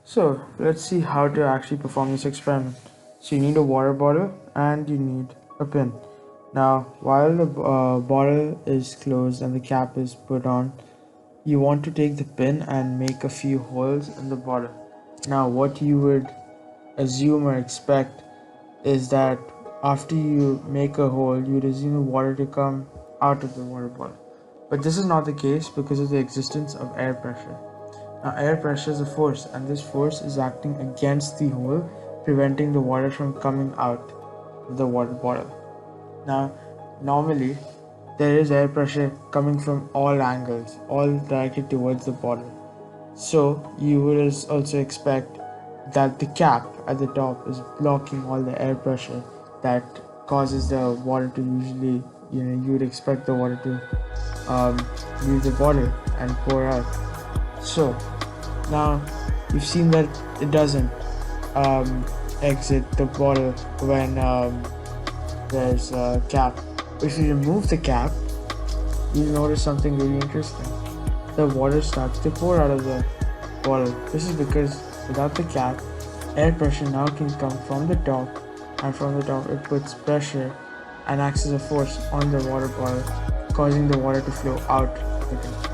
So let's see how to actually perform this experiment. So you need a water bottle and you need a pin. Now while the bottle is closed and the cap is put on, you want to take the pin and make a few holes in the bottle. Now what you would assume or expect is that after you make a hole, you would assume the water to come out of the water bottle. But this is not the case because of the existence of air pressure. Now, air pressure is a force, and this force is acting against the hole, preventing the water from coming out of the water bottle. Now, normally, there is air pressure coming from all angles, all directed towards the bottle. So, you would also expect that the cap at the top is blocking all the air pressure that causes the water to usually, you would expect the water to leave the bottle and pour out. So now you've seen that it doesn't exit the bottle when there's a cap. If you remove the cap, you'll notice something really interesting. The water starts to pour out of the bottle. This is because without the cap, air pressure now can come from the top, and from the top it puts pressure and acts as a force on the water bottle, causing the water to flow out again.